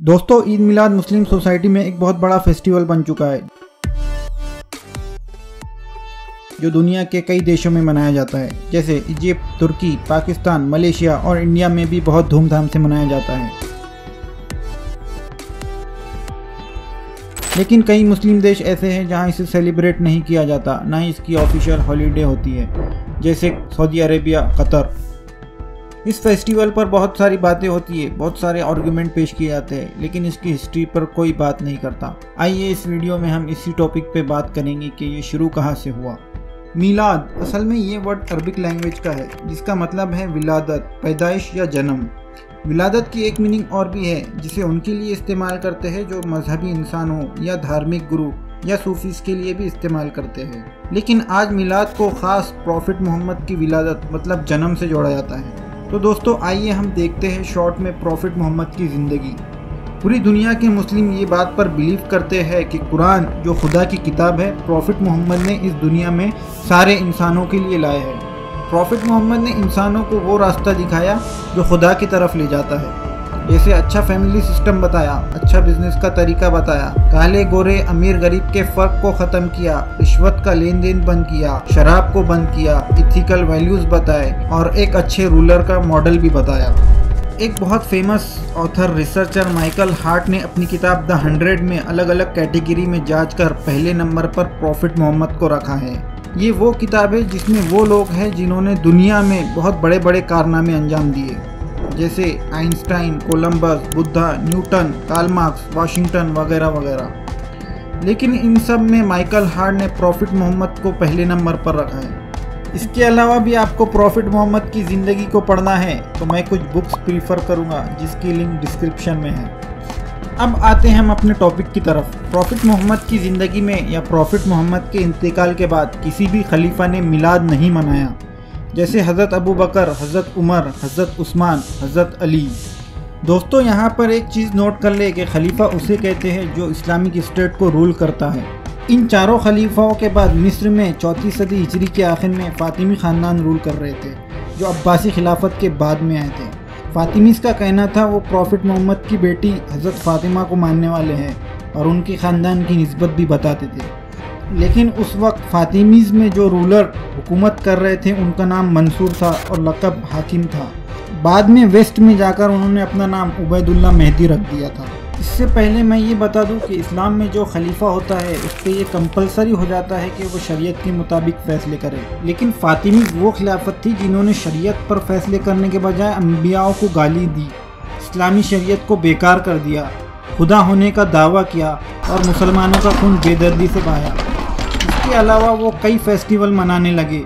दोस्तों, ईद मिलाद मुस्लिम सोसाइटी में एक बहुत बड़ा फेस्टिवल बन चुका है जो दुनिया के कई देशों में मनाया जाता है, जैसे इजिप्ट, तुर्की, पाकिस्तान, मलेशिया और इंडिया में भी बहुत धूमधाम से मनाया जाता है। लेकिन कई मुस्लिम देश ऐसे हैं जहां इसे सेलिब्रेट नहीं किया जाता, ना ही इसकी ऑफिशियल हॉलीडे होती है, जैसे सऊदी अरेबिया, कतर। इस फेस्टिवल पर बहुत सारी बातें होती है, बहुत सारे आर्गुमेंट पेश किए जाते हैं, लेकिन इसकी हिस्ट्री पर कोई बात नहीं करता। आइए इस वीडियो में हम इसी टॉपिक पे बात करेंगे कि ये शुरू कहाँ से हुआ। मीलाद, असल में ये वर्ड अरबिक लैंग्वेज का है जिसका मतलब है विलादत, पैदाइश या जन्म। विलादत की एक मीनिंग और भी है जिसे उनके लिए इस्तेमाल करते हैं जो मजहबी इंसान हो या धार्मिक गुरु या सूफीस के लिए भी इस्तेमाल करते हैं। लेकिन आज मिलाद को खास प्रॉफिट मोहम्मद की विलादत मतलब जन्म से जोड़ा जाता है। तो दोस्तों, आइए हम देखते हैं शॉर्ट में प्रॉफिट मोहम्मद की ज़िंदगी। पूरी दुनिया के मुस्लिम ये बात पर बिलीव करते हैं कि कुरान जो खुदा की किताब है, प्रॉफिट मोहम्मद ने इस दुनिया में सारे इंसानों के लिए लाए हैं। प्रॉफिट मोहम्मद ने इंसानों को वो रास्ता दिखाया जो खुदा की तरफ ले जाता है, जैसे अच्छा फैमिली सिस्टम बताया, अच्छा बिजनेस का तरीका बताया, काले गोरे अमीर गरीब के फ़र्क को ख़त्म किया, रिश्वत का लेन देन बंद किया, शराब को बंद किया, इथिकल वैल्यूज़ बताए और एक अच्छे रूलर का मॉडल भी बताया। एक बहुत famous author researcher Michael Hart ने अपनी किताब द 100 में अलग अलग कैटेगरी में जांच कर पहले नंबर पर प्रॉफिट मोहम्मद को रखा है। ये वो किताब है जिसमें वो लोग हैं जिन्होंने दुनिया में बहुत बड़े बड़े कारनामे अंजाम दिए, जैसे Einstein, Columbus, Buddha, Newton, Karl Marx, Washington वगैरह वगैरह। लेकिन इन सब में माइकल हार्ट ने प्रॉफिट मोहम्मद को पहले नंबर पर रखा है। इसके अलावा भी आपको प्रॉफिट मोहम्मद की ज़िंदगी को पढ़ना है तो मैं कुछ बुक्स प्रीफर करूँगा जिसकी लिंक डिस्क्रिप्शन में है। अब आते हैं हम अपने टॉपिक की तरफ। प्रॉफिट मोहम्मद की ज़िंदगी में या प्रॉफिट मोहम्मद के इंतकाल के बाद किसी भी खलीफा ने मिलाद नहीं मनाया, जैसे हज़रत अबू बकर, हज़रत उमर, हज़रत उस्मान, हज़रत अली। दोस्तों, यहाँ पर एक चीज़ नोट कर ले कि खलीफा उसे कहते हैं जो इस्लामिक स्टेट को रूल करता है। इन चारों खलीफाओं के बाद मिस्र में 4वीं सदी हिजरी के आखिर में फ़ातिमी ख़ानदान रूल कर रहे थे, जो अब्बासी खिलाफत के बाद में आए थे। फ़ातिमीस का कहना था वो प्रॉफिट मोहम्मद की बेटी हज़रत फ़ातिमा को मानने वाले हैं और उनके ख़ानदान की निस्बत भी बताते थे। लेकिन उस वक्त फ़ातिमीज़ में जो रूलर हुकूमत कर रहे थे उनका नाम मंसूर था और लक़ब हाकिम था। बाद में वेस्ट में जाकर उन्होंने अपना नाम उबैदुल्लाह मेहदी रख दिया था। इससे पहले मैं ये बता दूं कि इस्लाम में जो खलीफा होता है उस पर यह कंपलसरी हो जाता है कि वो शरीयत के मुताबिक फ़ैसले करे। लेकिन फ़ातिमीज़ वो खिलाफत थी जिन्होंने शरीयत पर फ़ैसले करने के बजाय अम्बियाओं को गाली दी, इस्लामी शरीयत को बेकार कर दिया, खुदा होने का दावा किया और मुसलमानों का खून बेदर्दी से बहाया। इसके अलावा वो कई फेस्टिवल मनाने लगे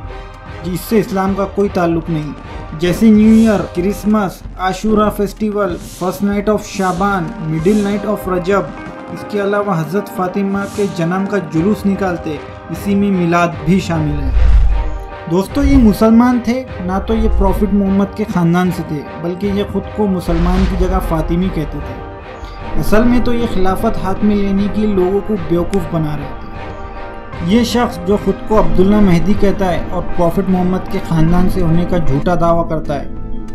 जिससे इस्लाम का कोई ताल्लुक़ नहीं, जैसे new year, Christmas, Ashura festival, first night of Shaban, middle night of Rajab. इसके अलावा हज़रत फ़ातिमा के जन्म का जुलूस निकालते, इसी में मिलाद भी शामिल है। दोस्तों, ये मुसलमान थे, ना तो ये प्रॉफिट मोहम्मद के ख़ानदान से थे, बल्कि ये ख़ुद को मुसलमान की जगह फ़ातिमी कहते थे। असल में तो ये खिलाफत हाथ में लेने के लोगों को बेवकूफ़ बना रहे थे। ये शख्स जो खुद को अब्दुल्ला मेहदी कहता है और प्रॉफिट मोहम्मद के ख़ानदान से होने का झूठा दावा करता है,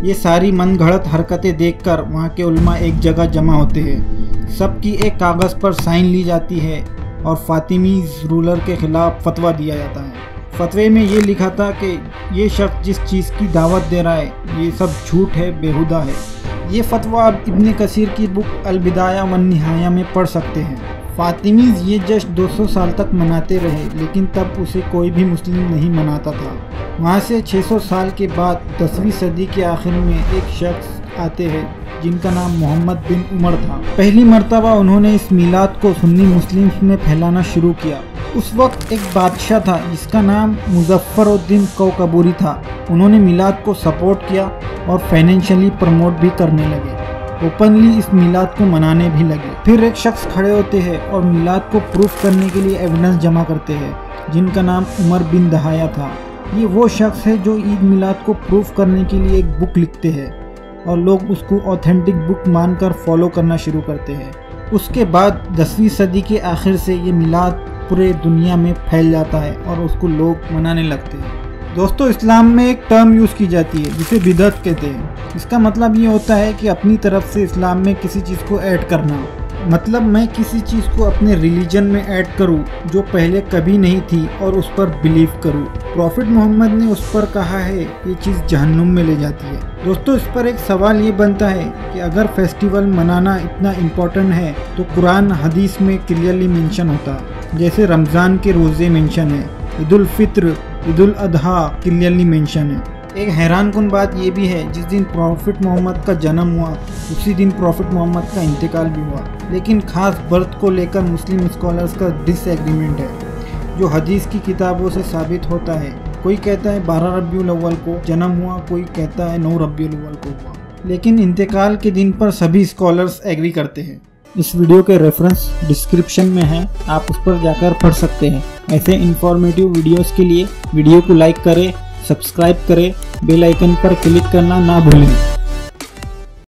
ये सारी मनगढ़ंत हरकतें देखकर वहाँ के उलमा एक जगह जमा होते हैं। सबकी एक कागज़ पर साइन ली जाती है और फ़ातिमीज़ रूलर के ख़िलाफ़ फतवा दिया जाता है। फतवे में ये लिखा था कि ये शख्स जिस चीज़ की दावत दे रहा है ये सब झूठ है, बेहुदा है। ये फतवा आप इब्न कसीर की बुक अल-बिदाया वन निहाया में पढ़ सकते हैं। फ़ातिमीज़ ये जश्न 200 साल तक मनाते रहे, लेकिन तब उसे कोई भी मुस्लिम नहीं मनाता था। वहाँ से 600 साल के बाद 10वीं सदी के आखिर में एक शख्स आते हैं जिनका नाम मोहम्मद बिन उमर था। पहली मर्तबा उन्होंने इस मिलाद को सुन्नी मुस्लिम्स में फैलाना शुरू किया। उस वक्त एक बादशाह था जिसका नाम मुज़फ़्फ़रुद्दीन कौकबूरी था। उन्होंने मिलाद को सपोर्ट किया और फाइनेंशियली प्रमोट भी करने लगे, ओपनली इस मिलाद को मनाने भी लगे। फिर एक शख्स खड़े होते हैं और मिलाद को प्रूफ करने के लिए एविडेंस जमा करते हैं, जिनका नाम उमर बिन दहाया था। ये वो शख्स है जो ईद मिलाद को प्रूफ करने के लिए एक बुक लिखते हैं और लोग उसको ऑथेंटिक बुक मानकर फॉलो करना शुरू करते हैं। उसके बाद 10वीं सदी के आखिर से ये मिलाद पूरे दुनिया में फैल जाता है और उसको लोग मनाने लगते हैं। दोस्तों, इस्लाम में एक टर्म यूज़ की जाती है जिसे बिदअत कहते हैं। इसका मतलब ये होता है कि अपनी तरफ से इस्लाम में किसी चीज़ को ऐड करना। मतलब मैं किसी चीज़ को अपने रिलीजन में ऐड करूं जो पहले कभी नहीं थी और उस पर बिलीव करूं। प्रॉफिट मोहम्मद ने उस पर कहा है ये चीज़ जहन्नुम में ले जाती है। दोस्तों, इस पर एक सवाल ये बनता है कि अगर फेस्टिवल मनाना इतना इम्पोर्टेंट है तो कुरान हदीस में क्लियरली मेंशन होता, जैसे रमज़ान के रोज़े मेंशन है, ईद उल फित्र, ईद उल अदहा क्लियरली मेंशन है। एक हैरानकुन बात यह भी है, जिस दिन प्रॉफिट मोहम्मद का जन्म हुआ उसी दिन प्रॉफिट मोहम्मद का इंतकाल भी हुआ, लेकिन खास बर्थ को लेकर मुस्लिम स्कॉलर्स का डिसएग्रीमेंट है, जो हदीस की किताबों से साबित होता है। कोई कहता है 12 रबीउल अव्वल को जन्म हुआ, कोई कहता है 9 रबीउल अव्वल को हुआ, लेकिन इंतकाल के दिन पर सभी स्कॉलर्स एग्री करते हैं। इस वीडियो के रेफरेंस डिस्क्रिप्शन में है, आप उस पर जाकर पढ़ सकते हैं। ऐसे इंफॉर्मेटिव वीडियोस के लिए वीडियो को लाइक करें, सब्सक्राइब करें, बेल आइकन पर क्लिक करना ना भूलें।